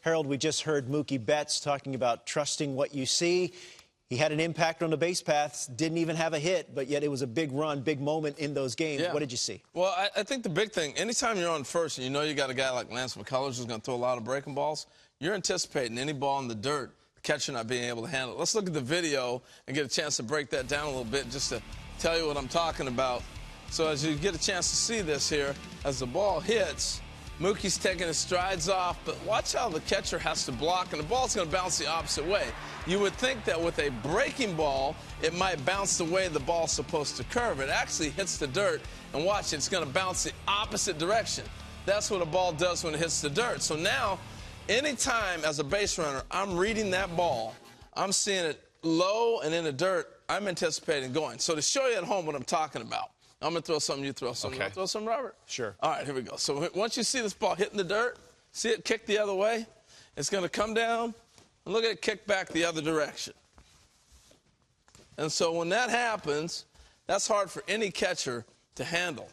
Harold, we just heard Mookie Betts talking about trusting what you see. He had an impact on the base paths, didn't even have a hit, but yet it was a big run, big moment in those games. Yeah. What did you see? Well, I think the big thing, anytime you're on first and you know you got a guy like Lance McCullers who's going to throw a lot of breaking balls, you're anticipating any ball in the dirt, the catcher not being able to handle it. Let's look at the video and get a chance to break that down a little bit just to tell you what I'm talking about. So as you get a chance to see this here, as the ball hits, Mookie's taking his strides off, but watch how the catcher has to block, and the ball's going to bounce the opposite way. You would think that with a breaking ball, it might bounce the way the ball's supposed to curve. It actually hits the dirt, and watch, it's going to bounce the opposite direction. That's what a ball does when it hits the dirt. So now, anytime as a base runner, I'm reading that ball, I'm seeing it low and in the dirt, I'm anticipating going. So to show you at home what I'm talking about, I'm going to throw something, you throw something. Okay. You throw something, Robert? Sure. All right, here we go. So once you see this ball hitting the dirt, see it kick the other way, it's going to come down, and look at it kick back the other direction. And so when that happens, that's hard for any catcher to handle.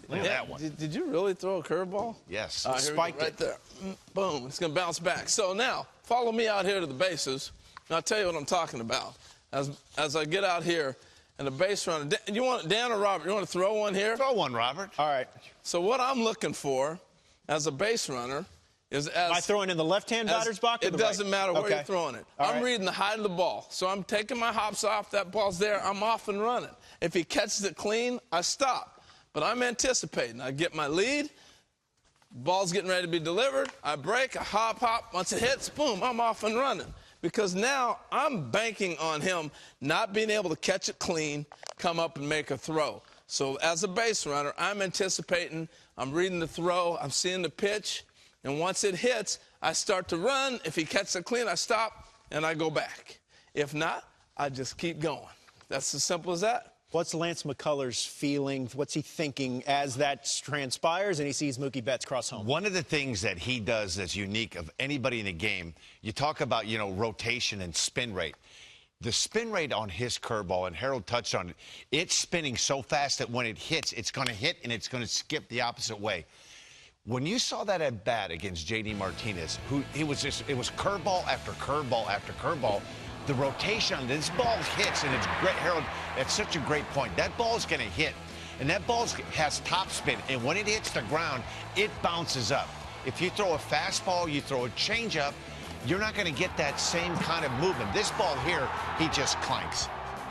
Look at that one. Did you really throw a curveball? Yes. Spiked it. Right there. Boom. It's going to bounce back. So now, follow me out here to the bases, and I'll tell you what I'm talking about. As I get out here, and the base runner, you want Dan or Robert? You want to throw one here? Throw one, Robert. All right. So what I'm looking for as a base runner is Am I throwing in the left-hand batter's box or the right? It doesn't matter where you're throwing it. I'm reading the height of the ball. So I'm taking my hops off. That ball's there. I'm off and running. If he catches it clean, I stop. But I'm anticipating. I get my lead. Ball's getting ready to be delivered. I break, I hop. Once it hits, boom, I'm off and running. Because now I'm banking on him not being able to catch it clean, come up and make a throw. So as a base runner, I'm anticipating, I'm reading the throw, I'm seeing the pitch, and once it hits, I start to run. If he catches it clean, I stop, and I go back. If not, I just keep going. That's as simple as that. What's Lance McCullers feeling? What's he thinking as that transpires and he sees Mookie Betts cross home? One of the things that he does that's unique of anybody in the game, you talk about, rotation and spin rate. The spin rate on his curveball, and Harold touched on it, it's spinning so fast that when it hits, it's going to hit and it's going to skip the opposite way. When you saw that at bat against J.D. Martinez, it was curveball after curveball after curveball. The rotation, this ball hits, and it's great. Harold, that's such a great point. That ball's going to hit, and that ball has top spin, and when it hits the ground, it bounces up. If you throw a fastball, you throw a changeup, you're not going to get that same kind of movement. This ball here, he just clanks.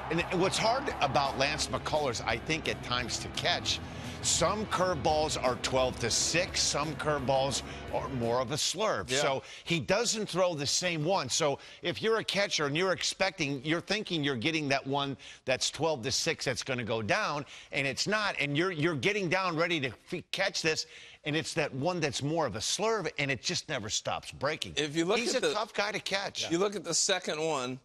And what's hard about Lance McCullers, I think, at times to catch, some curveballs are 12-6. Some curveballs are more of a slurve. Yeah. So he doesn't throw the same one. So if you're a catcher and you're thinking you're getting that one that's 12-6 that's going to go down, and it's not, and you're getting down ready to catch this, and it's that one that's more of a slurve, and it just never stops breaking. If you look He's a tough guy to catch. You look at the second one,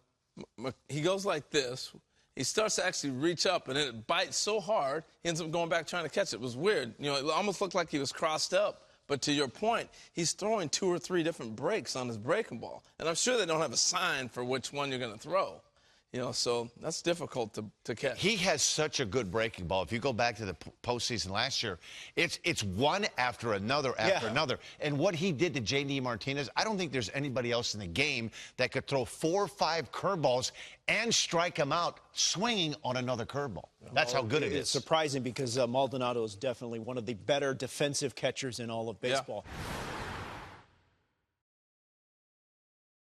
he goes like this. He starts to actually reach up, and it bites so hard, he ends up going back trying to catch it. It was weird. It almost looked like he was crossed up. But to your point, he's throwing 2 or 3 different breaks on his breaking ball. And I'm sure they don't have a sign for which one you're going to throw. So that's difficult to catch. He has such a good breaking ball. If you go back to the postseason last year, it's one after another after another. And what he did to J.D. Martinez, I don't think there's anybody else in the game that could throw 4 or 5 curveballs and strike him out swinging on another curveball. That's how good it is. It's surprising because Maldonado is definitely one of the better defensive catchers in all of baseball. Yeah.